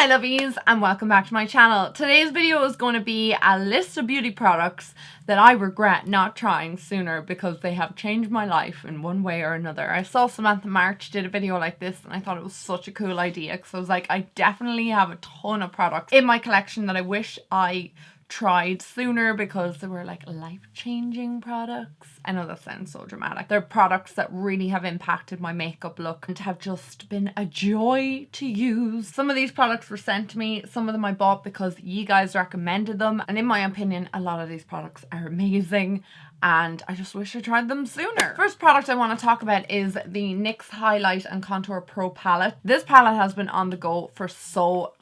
Hi lovies, and welcome back to my channel. Today's video is going to be a list of beauty products that I regret not trying sooner because they have changed my life in one way or another. I saw Samantha March did a video like this and I thought it was such a cool idea because I was like, I definitely have a ton of products in my collection that I wish I tried sooner because they were like life-changing products. I know that sounds so dramatic. They're products that really have impacted my makeup look and have just been a joy to use. Some of these products were sent to me, some of them I bought because you guys recommended them, and in my opinion a lot of these products are amazing and I just wish I tried them sooner. First product I want to talk about is the NYX Highlight and Contour Pro palette. This palette has been on the go for so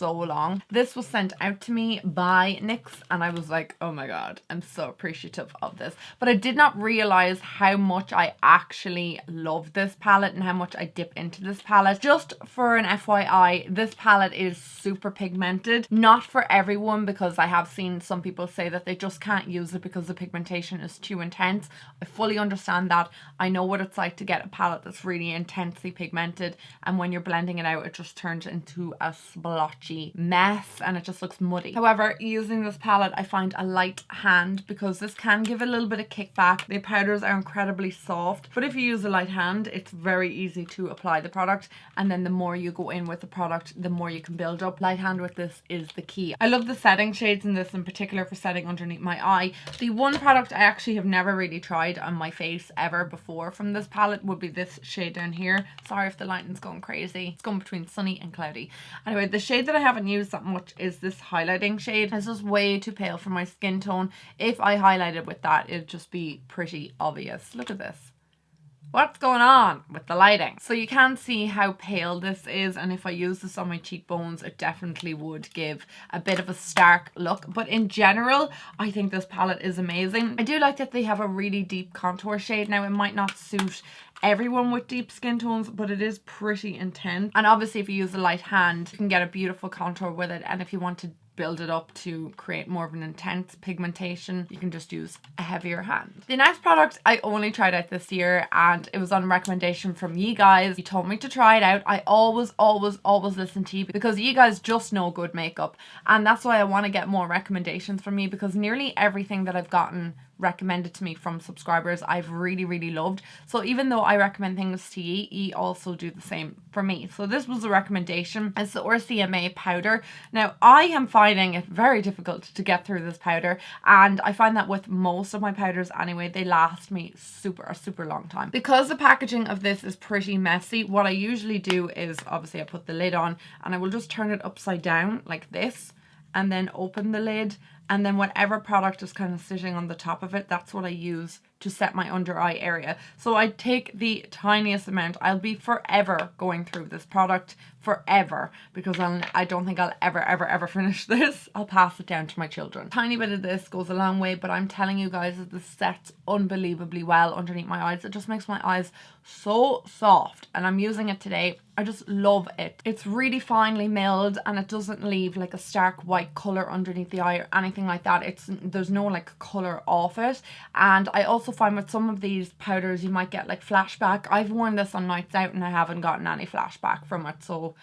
long. This was sent out to me by NYX and I was like, oh my god, I'm so appreciative of this. But I did not realize how much I actually love this palette and how much I dip into this palette. Just for an FYI, this palette is super pigmented. Not for everyone, because I have seen some people say that they just can't use it because the pigmentation is too intense. I fully understand that. I know what it's like to get a palette that's really intensely pigmented, and when you're blending it out it just turns into a splotchy mess and it just looks muddy. However, using this palette I find a light hand because this can give a little bit of kickback. The powders are incredibly soft, but if you use a light hand it's very easy to apply the product, and then the more you go in with the product the more you can build up. Light hand with this is the key. I love the setting shades in this, in particular for setting underneath my eye. The one product I actually have never really tried on my face ever before from this palette would be this shade down here. Sorry if the lighting's going crazy. It's going between sunny and cloudy. Anyway, the shade that I haven't used that much is this highlighting shade. It's just way too pale for my skin tone. If I highlighted with that, it'd just be pretty obvious. Look at this. What's going on with the lighting? So you can see how pale this is, and if I use this on my cheekbones it definitely would give a bit of a stark look. But in general I think this palette is amazing. I do like that they have a really deep contour shade. Now it might not suit everyone with deep skin tones, but it is pretty intense, and obviously if you use a light hand you can get a beautiful contour with it, and if you want to build it up to create more of an intense pigmentation you can just use a heavier hand. The next product I only tried out this year and it was on recommendation from you guys. You told me to try it out. I always listen to you because you guys just know good makeup, and that's why I want to get more recommendations from you, because nearly everything that I've gotten recommended to me from subscribers I've really loved. So even though I recommend things to you also do the same for me. So this was a recommendation. It's the RCMA powder. Now I am finding it very difficult to get through this powder, and I find that with most of my powders anyway, they last me a super long time. Because the packaging of this is pretty messy, what I usually do is obviously I put the lid on and I will just turn it upside down like this and then open the lid, and then whatever product is kind of sitting on the top of it, that's what I use to set my under eye area. So I take the tiniest amount. I'll be forever going through this product, forever, because I don't think I'll ever finish this. I'll pass it down to my children. Tiny bit of this goes a long way, but I'm telling you guys that this sets unbelievably well underneath my eyes. It just makes my eyes so soft, and I'm using it today. I just love it. It's really finely milled and it doesn't leave like a stark white color underneath the eye or anything like that. There's no like color off it. And I also find with some of these powders you might get like flashback. I've worn this on nights out and I haven't gotten any flashback from it, so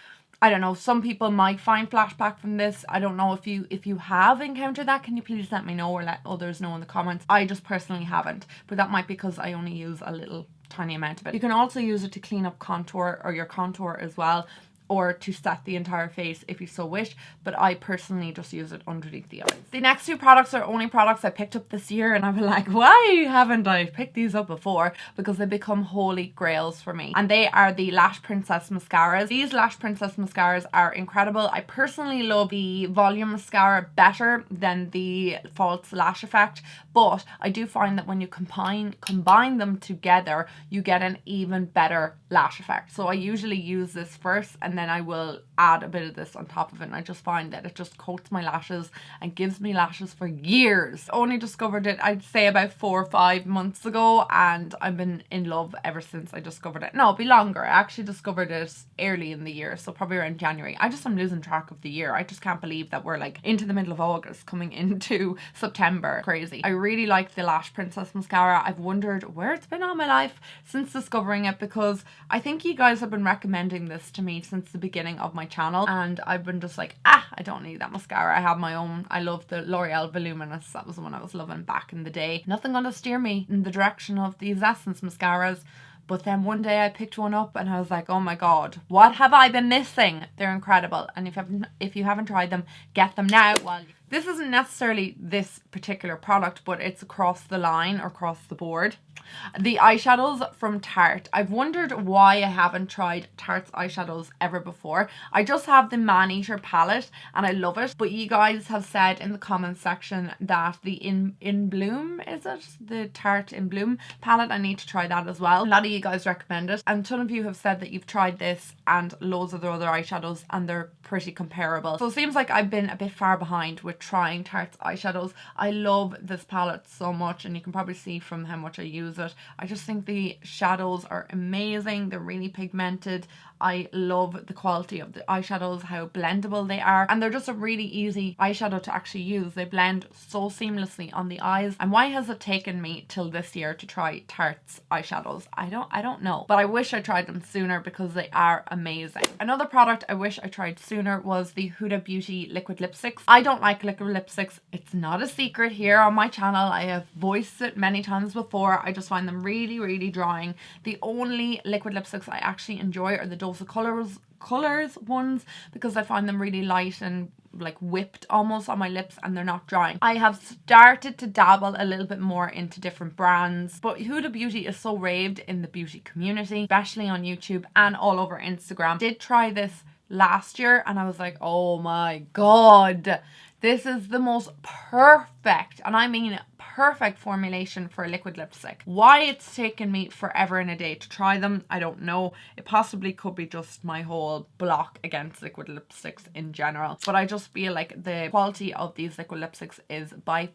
I don't know, some people might find flashback from this. I don't know if you have encountered that. Can you please let me know or let others know in the comments? I just personally haven't, but that might be because I only use a little tiny amount of it. You can also use it to clean up contour or your contour as well, or to set the entire face if you so wish, but I personally just use it underneath the eyes. The next two products are only products I picked up this year, and I'm like, why haven't I picked these up before? Because they become holy grails for me, and they are the Lash Princess mascaras. These Lash Princess mascaras are incredible. I personally love the volume mascara better than the false lash effect, but I do find that when you combine them together you get an even better lash effect. So I usually use this first and then I will add a bit of this on top of it, and I just find that it just coats my lashes and gives me lashes for years. Only discovered it I'd say about 4 or 5 months ago, and I've been in love ever since I discovered it. No, it'll be longer. I actually discovered it early in the year, so probably around January. I'm losing track of the year. I just can't believe that we're like into the middle of August coming into September. Crazy. I really like the Lash Princess mascara. I've wondered where it's been all my life since discovering it, because I think you guys have been recommending this to me since the beginning of my my channel, and I've been just like, I don't need that mascara. I have my own. I love the L'Oreal Voluminous. That was the one I was loving back in the day. Nothing gonna steer me in the direction of these Essence mascaras. But then one day I picked one up and I was like, oh my god, what have I been missing? They're incredible. And if you haven't tried them, get them now. This isn't necessarily this particular product, but it's across the line or across the board. The eyeshadows from Tarte. I've wondered why I haven't tried Tarte's eyeshadows ever before. I just have the Man-Eater palette and I love it. But you guys have said in the comments section that the In Bloom, is it? The Tarte In Bloom palette, I need to try that as well. A lot of you guys recommend it. And a ton of you have said that you've tried this and loads of the other eyeshadows and they're pretty comparable. So it seems like I've been a bit far behind with trying Tarte's eyeshadows. I love this palette so much, and you can probably see from how much I use it. I just think the shadows are amazing. They're really pigmented. I love the quality of the eyeshadows, how blendable they are, and they're just a really easy eyeshadow to actually use. They blend so seamlessly on the eyes. And why has it taken me till this year to try Tarte's eyeshadows? I don't know, but I wish I tried them sooner because they are amazing. Another product I wish I tried sooner was the Huda Beauty liquid lipsticks. I don't like liquid lipsticks. It's not a secret here on my channel. I have voiced it many times before. I just find them really, really drying. The only liquid lipsticks I actually enjoy are the Dose of Colors ones, because I find them really light and like whipped almost on my lips, and they're not drying. I have started to dabble a little bit more into different brands, but Huda Beauty is so raved in the beauty community, especially on YouTube and all over Instagram. I did try this last year and I was like, oh my god, this is the most perfect, and I mean perfect, formulation for a liquid lipstick. Why it's taken me forever and a day to try them, I don't know. It possibly could be just my whole block against liquid lipsticks in general, but I just feel like the quality of these liquid lipsticks is by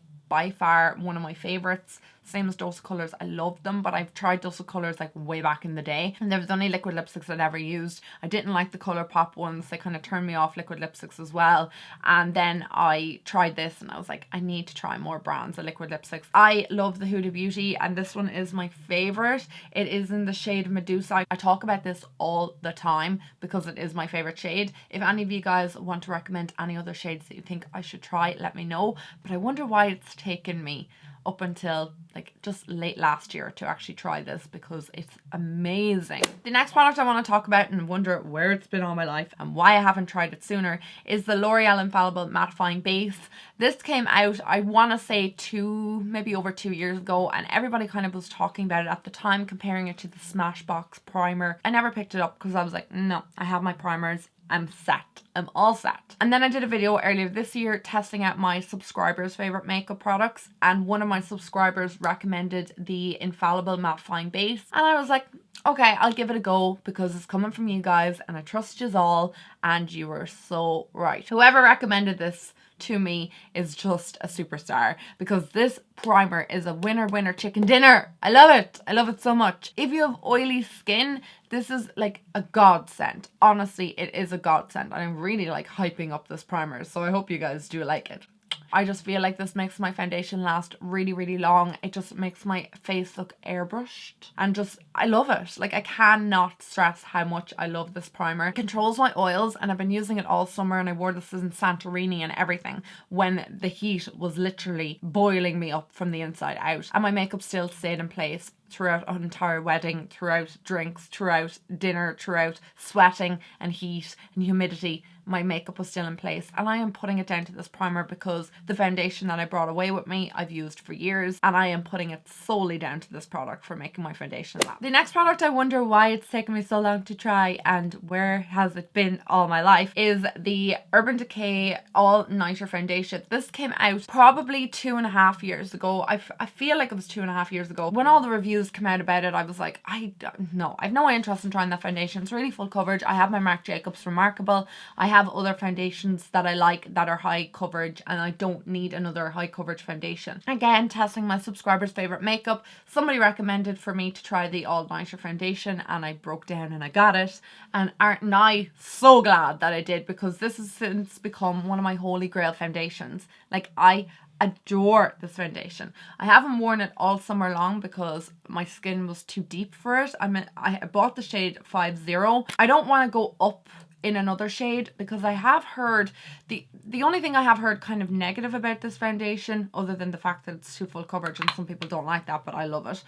far one of my favorites. Same as Dose of Colors. I love them, but I've tried Dose of Colors like way back in the day, and there was only liquid lipsticks I'd ever used. I didn't like the ColourPop ones. They kind of turned me off liquid lipsticks as well. And then I tried this and I was like, I need to try more brands of liquid lipsticks. I love the Huda Beauty, and this one is my favorite. It is in the shade Medusa. I talk about this all the time because it is my favorite shade. If any of you guys want to recommend any other shades that you think I should try, let me know. But I wonder why it's taken me up until like just late last year to actually try this, because it's amazing. The next product I want to talk about and wonder where it's been all my life and why I haven't tried it sooner is the L'Oreal Infallible Mattifying Base. This came out, I want to say maybe over 2 years ago, and everybody kind of was talking about it at the time, comparing it to the Smashbox primer. I never picked it up because I was like, no, I have my primers. I'm set. I'm all set. And then I did a video earlier this year testing out my subscribers' favorite makeup products, and one of my subscribers recommended the Infallible Mattifying Base, and I was like, okay, I'll give it a go because it's coming from you guys and I trust yous all, and you were so right. Whoever recommended this to me is just a superstar, because this primer is a winner chicken dinner. I love it. I love it so much. If you have oily skin, this is like a godsend. Honestly, it is a godsend. I'm really like hyping up this primer, so I hope you guys do like it. I just feel like this makes my foundation last really, really long. It just makes my face look airbrushed, and just, I love it. Like, I cannot stress how much I love this primer. It controls my oils, and I've been using it all summer, and I wore this in Santorini and everything when the heat was literally boiling me up from the inside out, and my makeup still stayed in place throughout an entire wedding, throughout drinks, throughout dinner, throughout sweating and heat and humidity. My makeup was still in place, and I am putting it down to this primer because the foundation that I brought away with me I've used for years, and I am putting it solely down to this product for making my foundation last. The next product I wonder why it's taken me so long to try and where has it been all my life is the Urban Decay All Nighter Foundation. This came out probably 2.5 years ago. I feel like it was 2.5 years ago. When all the reviews came out about it, I was like, I have no interest in trying that foundation. It's really full coverage. I have my Marc Jacobs Remarkable. I have other foundations that I like that are high coverage, and I don't need another high coverage foundation. Again, testing my subscribers' favorite makeup, somebody recommended for me to try the All Nighter Foundation, and I broke down and I got it, and aren't I so glad that I did, because this has since become one of my holy grail foundations. Like, I adore this foundation. I haven't worn it all summer long because my skin was too deep for it. I bought the shade 50. I don't want to go up in another shade, because I have heard the only thing I have heard kind of negative about this foundation, other than the fact that it's too full coverage, and some people don't like that, but I love it,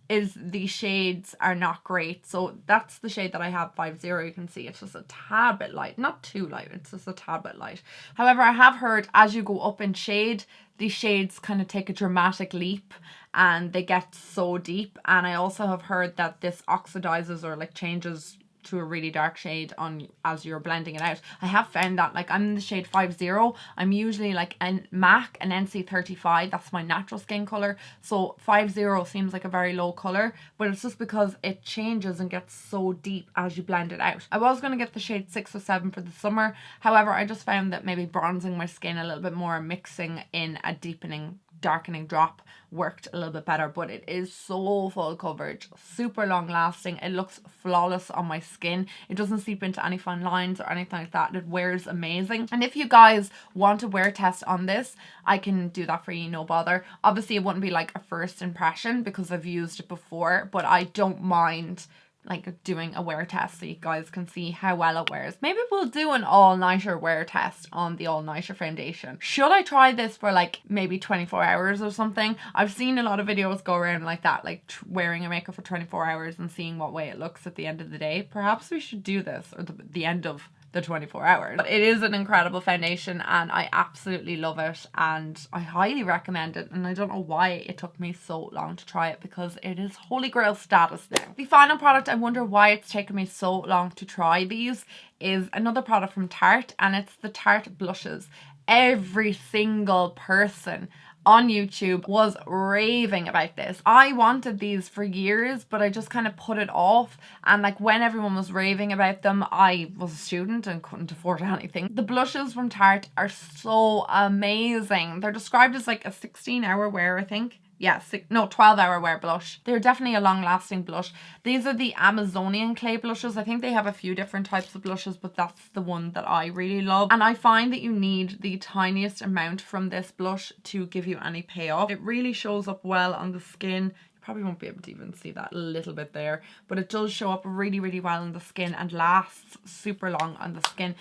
is the shades are not great. So that's the shade that I have, 50. You can see it's just a tad bit light, not too light, it's just a tad bit light. However, I have heard as you go up in shade, these shades kind of take a dramatic leap and they get so deep. And I also have heard that this oxidizes or like changes to a really dark shade on as you're blending it out. I have found that, like, I'm in the shade 50. I'm usually like an MAC and NC35. That's my natural skin color. So 50 seems like a very low color, but it's just because it changes and gets so deep as you blend it out. I was going to get the shade 6 or 7 for the summer. However, I just found that maybe bronzing my skin a little bit more, mixing in a deepening darkening drop worked a little bit better. But it is so full coverage, super long lasting. It looks flawless on my skin. It doesn't seep into any fine lines or anything like that. It wears amazing. And if you guys want a wear test on this, I can do that for you, no bother. Obviously it wouldn't be like a first impression because I've used it before, but I don't mind like doing a wear test so you guys can see how well it wears. Maybe we'll do an all-nighter wear test on the all-nighter foundation. Should I try this for like maybe 24 hours or something? I've seen a lot of videos go around like that, like wearing a makeup for 24 hours and seeing what way it looks at the end of the day. Perhaps we should do this, or the end of the 24 hours. But it is an incredible foundation and I absolutely love it and I highly recommend it. And I don't know why it took me so long to try it, because it is holy grail status now. The final product, I wonder why it's taken me so long to try these, is another product from Tarte, and it's the Tarte blushes. Every single person on YouTube was raving about this. I wanted these for years, but I just kind of put it off. And like when everyone was raving about them, I was a student and couldn't afford anything. The blushes from Tarte are so amazing. They're described as like a 16-hour wear, I think. Yeah, 12-hour wear blush. They're definitely a long-lasting blush. These are the Amazonian clay blushes. I think they have a few different types of blushes, but that's the one that I really love. And I find that you need the tiniest amount from this blush to give you any payoff. It really shows up well on the skin. Probably won't be able to even see that little bit there, but it does show up really, really well on the skin and lasts super long on the skin.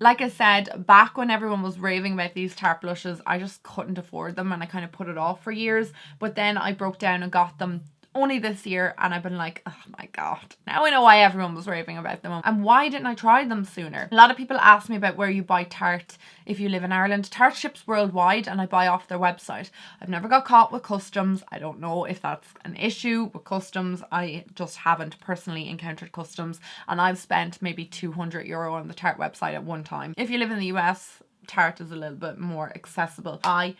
Like I said, back when everyone was raving about these Tarte blushes, I just couldn't afford them and I kind of put it off for years. But then I broke down and got them only this year, and I've been like, oh my god, now I know why everyone was raving about them and why didn't I try them sooner. A lot of people ask me about where you buy Tarte if you live in Ireland. Tarte ships worldwide and I buy off their website. I've never got caught with customs. I don't know if that's an issue with customs. I just haven't personally encountered customs, and I've spent maybe €200 on the Tarte website at one time. If you live in the US, Tarte is a little bit more accessible. I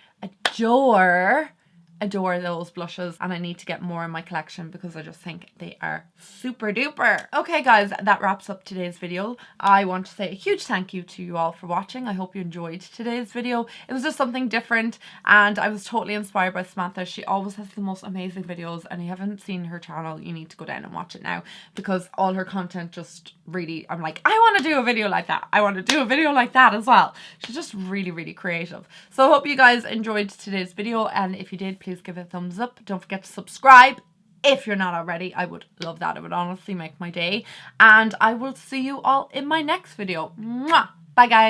adore those blushes and I need to get more in my collection because I just think they are super duper. Okay guys, that wraps up today's video. I want to say a huge thank you to you all for watching. I hope you enjoyed today's video. It was just something different and I was totally inspired by Samantha. She always has the most amazing videos, and if you haven't seen her channel, you need to go down and watch it now, because all her content just really, I'm like, I want to do a video like that. I want to do a video like that as well. She's just really, really creative. So I hope you guys enjoyed today's video, and if you did, please give it a thumbs up. Don't forget to subscribe if you're not already. I would love that. It would honestly make my day. And I will see you all in my next video. Mwah! Bye guys.